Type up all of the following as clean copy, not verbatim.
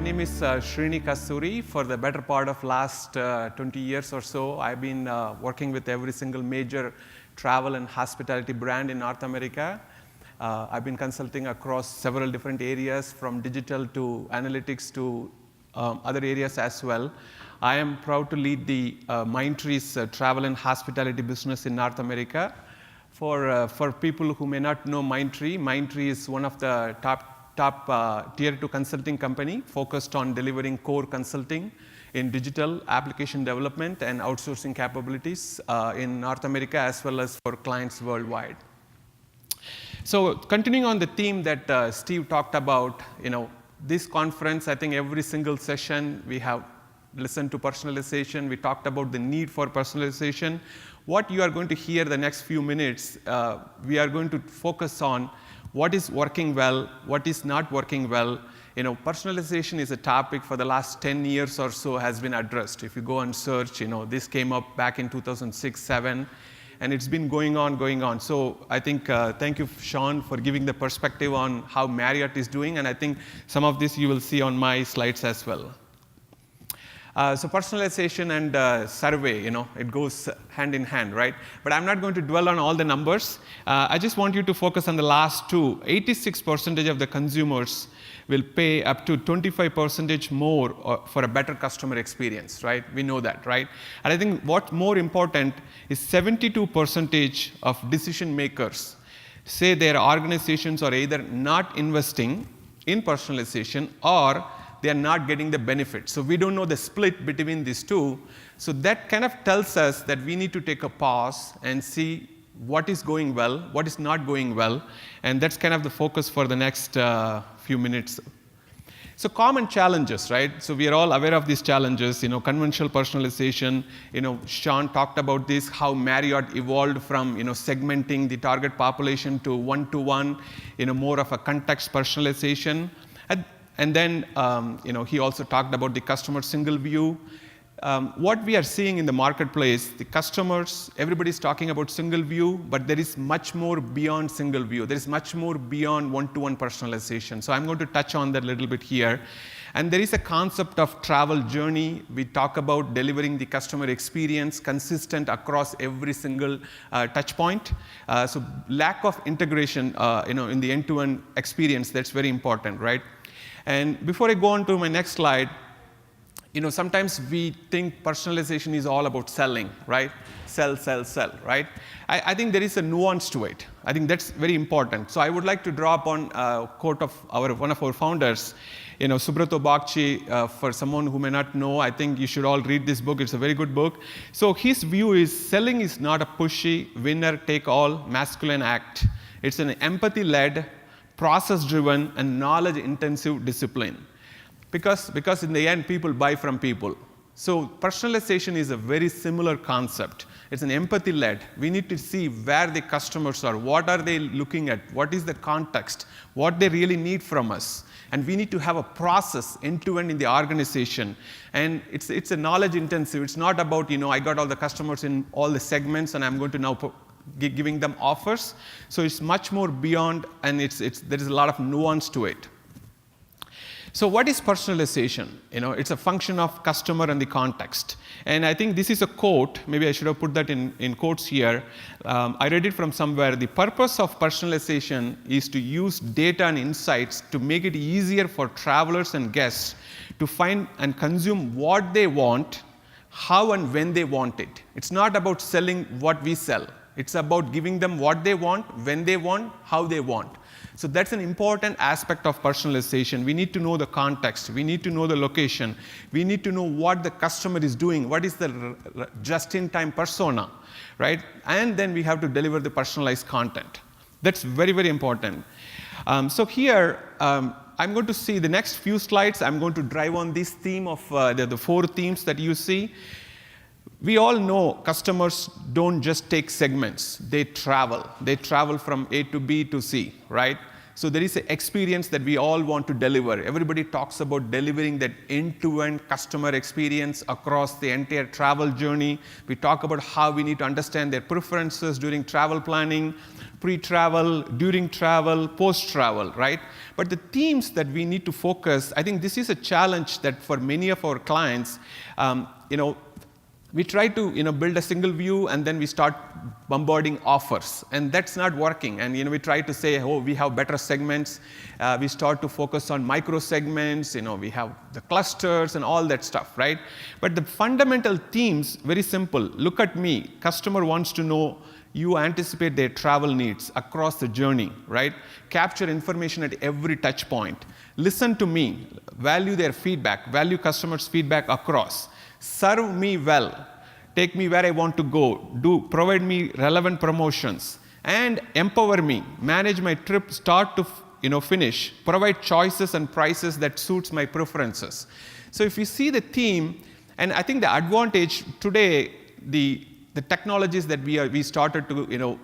name is Srini Kasthoori. For the better part of last 20 years or so, I've been working with every single major travel and hospitality brand in North America. I've been consulting across several different areas, from digital to analytics to other areas as well. I am proud to lead the Mindtree's travel and hospitality business in North America. For people who may not know Mindtree, Mindtree is one of the top tier 2 consulting company focused on delivering core consulting in digital application development and outsourcing capabilities in North America as well as for clients worldwide. So continuing on the theme that Steve talked about, this conference, I think every single session we have listened to personalization. We talked about the need for personalization. What you are going to hear the next few minutes, we are going to focus on what is working well, what is not working well. Personalization is a topic for the last 10 years or so has been addressed. If you go and search, this came up back in 2006-07, and it's been going on. So I think, thank you, Sean, for giving the perspective on how Marriott is doing, and I think some of this you will see on my slides as well. So personalization and survey, it goes hand in hand, right? But I'm not going to dwell on all the numbers. I just want you to focus on the last two. 86% of the consumers will pay up to 25% more for a better customer experience, right? We know that, right? And I think what's more important is 72% of decision makers say their organizations are either not investing in personalization or they are not getting the benefit. So we don't know the split between these two. So that kind of tells us that we need to take a pause and see what is going well, what is not going well, and that's kind of the focus for the next few minutes. So common challenges, right? So we are all aware of these challenges, conventional personalization. Sean talked about this, how Marriott evolved from, segmenting the target population to one-to-one, more of a context personalization. And then, he also talked about the customer single view. What we are seeing in the marketplace, the customers, everybody's talking about single view, but there is much more beyond single view. There is much more beyond one-to-one personalization. So I'm going to touch on that a little bit here. And there is a concept of travel journey. We talk about delivering the customer experience consistent across every single touch point. So lack of integration, in the end-to-end experience, that's very important, right? And before I go on to my next slide, sometimes we think personalization is all about selling, right? Sell, right? I think there is a nuance to it. I think that's very important. So I would like to draw upon a quote of one of our founders, Subrato Bakshi. For someone who may not know, I think you should all read this book. It's a very good book. So his view is selling is not a pushy, winner-take-all masculine act. It's an empathy-led, process-driven, and knowledge-intensive discipline. Because in the end, people buy from people. So personalization is a very similar concept. It's an empathy-led. We need to see where the customers are, what are they looking at, what is the context, what they really need from us. And we need to have a process end-to-end in the organization. And it's a knowledge-intensive. It's not about, I got all the customers in all the segments, and I'm going to now giving them offers. So it's much more beyond, and there is a lot of nuance to it. So what is personalization? It's a function of customer and the context. And I think this is a quote. Maybe I should have put that in quotes here. I read it from somewhere. The purpose of personalization is to use data and insights to make it easier for travelers and guests to find and consume what they want, how and when they want it. It's not about selling what we sell. It's about giving them what they want, when they want, how they want. So that's an important aspect of personalization. We need to know the context. We need to know the location. We need to know what the customer is doing. What is the just-in-time persona, right? And then we have to deliver the personalized content. That's very, very important. So here, I'm going to see the next few slides. I'm going to drive on this theme of the 4 themes that you see. We all know customers don't just take segments. They travel. They travel from A to B to C, right? So there is an experience that we all want to deliver. Everybody talks about delivering that end-to-end customer experience across the entire travel journey. We talk about how we need to understand their preferences during travel planning, pre-travel, during travel, post-travel, right? But the themes that we need to focus, I think this is a challenge that for many of our clients, we try to build a single view and then we start bombarding offers, and that's not working. And we try to say, oh, we have better segments. We start to focus on micro segments. We have the clusters and all that stuff, right? But the fundamental themes, very simple. Look at me. Customer wants to know you anticipate their travel needs across the journey, right? Capture information at every touch point. Listen to me. Value their feedback. Value customers' feedback across. Serve me well, take me where I want to go, provide me relevant promotions, and empower me, manage my trip start to finish, provide choices and prices that suits my preferences. So if you see the theme, and I think the advantage today, the technologies that we started to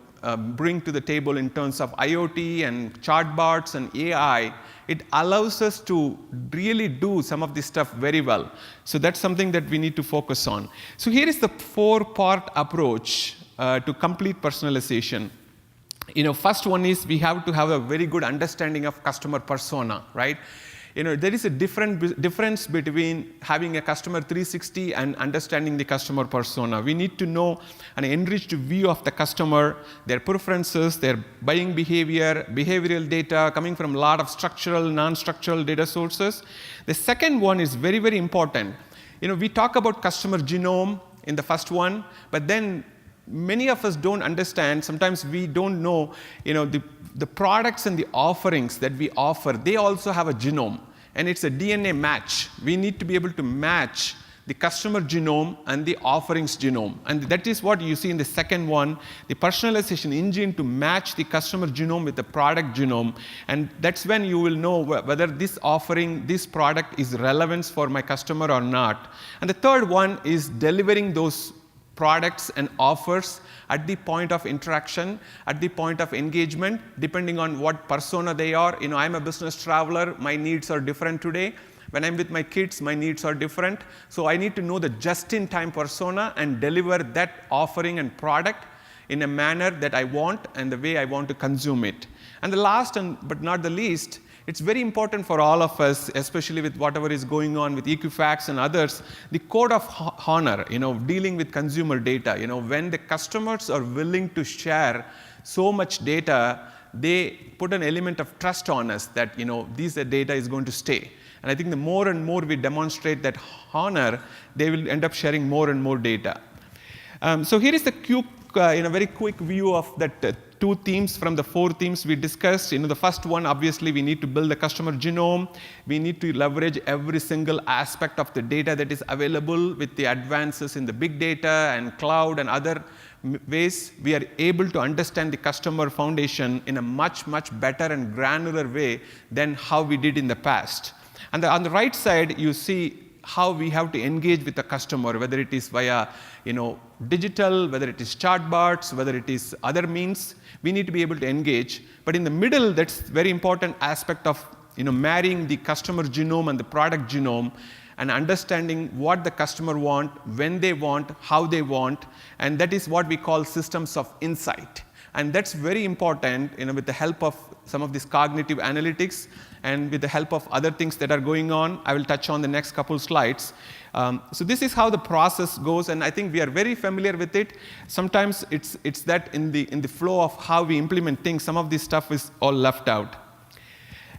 bring to the table in terms of IoT and chatbots and AI, it allows us to really do some of this stuff very well. So that's something that we need to focus on. So here is the 4-part approach to complete personalization. First one is we have to have a very good understanding of customer persona, right? There is a difference between having a customer 360 and understanding the customer persona. We need to know an enriched view of the customer, their preferences, their buying behavior, behavioral data coming from a lot of structural, non-structural data sources. The second one is very, very important. We talk about customer genome in the first one, but then many of us don't understand. Sometimes we don't know, the products and the offerings that we offer, they also have a genome, and it's a DNA match. We need to be able to match the customer genome and the offerings genome. And that is what you see in the second one, the personalization engine to match the customer genome with the product genome. And that's when you will know whether this offering, this product is relevant for my customer or not. And the third one is delivering those products and offers at the point of interaction, at the point of engagement, depending on what persona they are. I'm a business traveler. My needs are different today. When I'm with my kids, my needs are different. So I need to know the just-in-time persona and deliver that offering and product in a manner that I want and the way I want to consume it. And the last, but not the least, it's very important for all of us, especially with whatever is going on with Equifax and others, the code of honor, dealing with consumer data. When the customers are willing to share so much data, they put an element of trust on us that, this data is going to stay. And I think the more and more we demonstrate that honor, they will end up sharing more and more data. So here is the very quick view of that 2 themes from the 4 themes we discussed. The first one, obviously, we need to build the customer genome. We need to leverage every single aspect of the data that is available with the advances in the big data and cloud and other ways. We are able to understand the customer foundation in a much, much better and granular way than how we did in the past. And on the right side, you see how we have to engage with the customer, whether it is via digital, whether it is chatbots, whether it is other means. We need to be able to engage. But in the middle, that's very important aspect of marrying the customer genome and the product genome and understanding what the customer want, when they want, how they want. And that is what we call systems of insight. And that's very important, with the help of some of these cognitive analytics and with the help of other things that are going on. I will touch on the next couple slides. So this is how the process goes, and I think we are very familiar with it. Sometimes it's that in the flow of how we implement things, some of this stuff is all left out.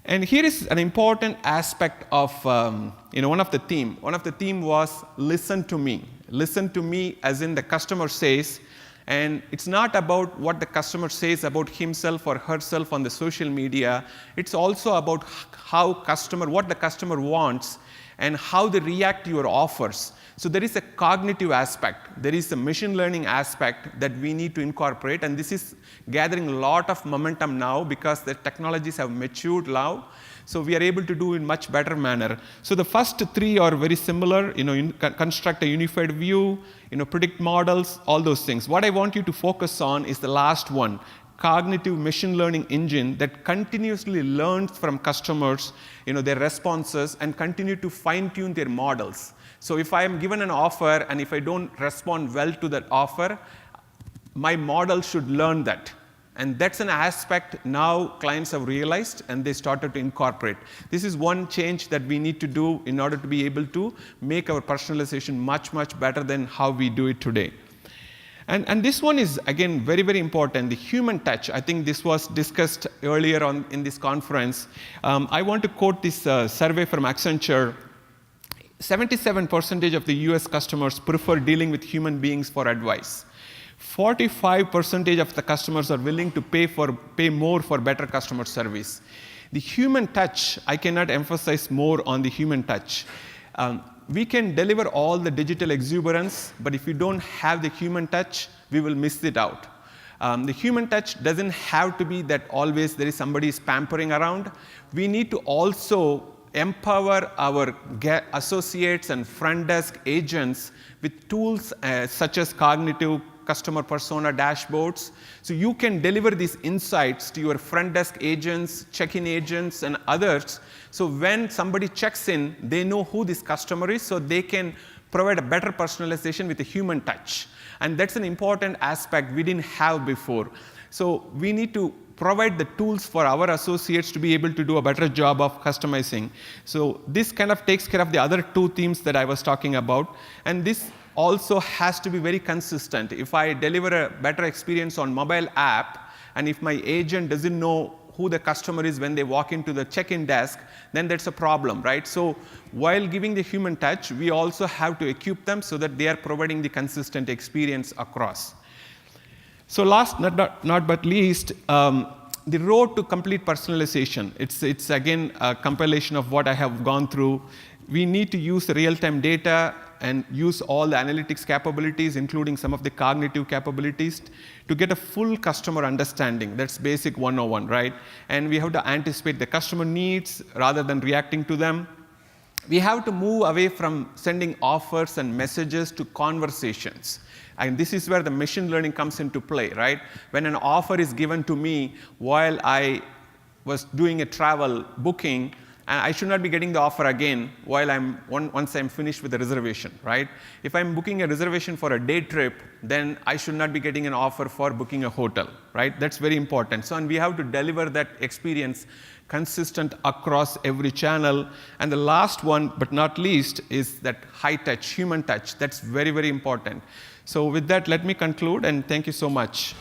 And here is an important aspect of one of the theme. One of the theme was listen to me. Listen to me, as in the customer says. And it's not about what the customer says about himself or herself on the social media. It's also about what the customer wants and how they react to your offers. So there is a cognitive aspect. There is a machine learning aspect that we need to incorporate. And this is gathering a lot of momentum now because the technologies have matured now. So we are able to do in much better manner. So the first 3 are very similar. Construct a unified view, predict models, all those things. What I want you to focus on is the last one, cognitive machine learning engine that continuously learns from customers, their responses, and continue to fine-tune their models. So if I am given an offer and if I don't respond well to that offer, my model should learn that. And that's an aspect now clients have realized and they started to incorporate. This is one change that we need to do in order to be able to make our personalization much, much better than how we do it today. And this one is, again, very, very important, the human touch. I think this was discussed earlier on in this conference. I want to quote this survey from Accenture. 77% of the US customers prefer dealing with human beings for advice. 45% of the customers are willing to pay more for better customer service. The human touch, I cannot emphasize more on the human touch. We can deliver all the digital exuberance, but if we don't have the human touch, we will miss it out. The human touch doesn't have to be that always there is somebody pampering around. We need to also empower our associates and front desk agents with tools such as cognitive customer persona dashboards. So you can deliver these insights to your front desk agents, check-in agents, and others. So when somebody checks in, they know who this customer is, so they can provide a better personalization with a human touch. And that's an important aspect we didn't have before. So we need to provide the tools for our associates to be able to do a better job of customizing. So this kind of takes care of the other two themes that I was talking about. And this also has to be very consistent. If I deliver a better experience on mobile app, and if my agent doesn't know who the customer is when they walk into the check-in desk, then that's a problem, right? So while giving the human touch, we also have to equip them so that they are providing the consistent experience across. So last not but least, the road to complete personalization. It's again a compilation of what I have gone through. We need to use real-time data and use all the analytics capabilities, including some of the cognitive capabilities, to get a full customer understanding. That's basic 101, right? And we have to anticipate the customer needs rather than reacting to them. We have to move away from sending offers and messages to conversations. And this is where the machine learning comes into play, right? When an offer is given to me while I was doing a travel booking, and I should not be getting the offer again once I'm finished with the reservation, right? If I'm booking a reservation for a day trip, then I should not be getting an offer for booking a hotel, right? That's very important. So, and we have to deliver that experience consistent across every channel. And the last one, but not least, is that high touch, human touch. That's very, very important. So with that, let me conclude, and thank you so much.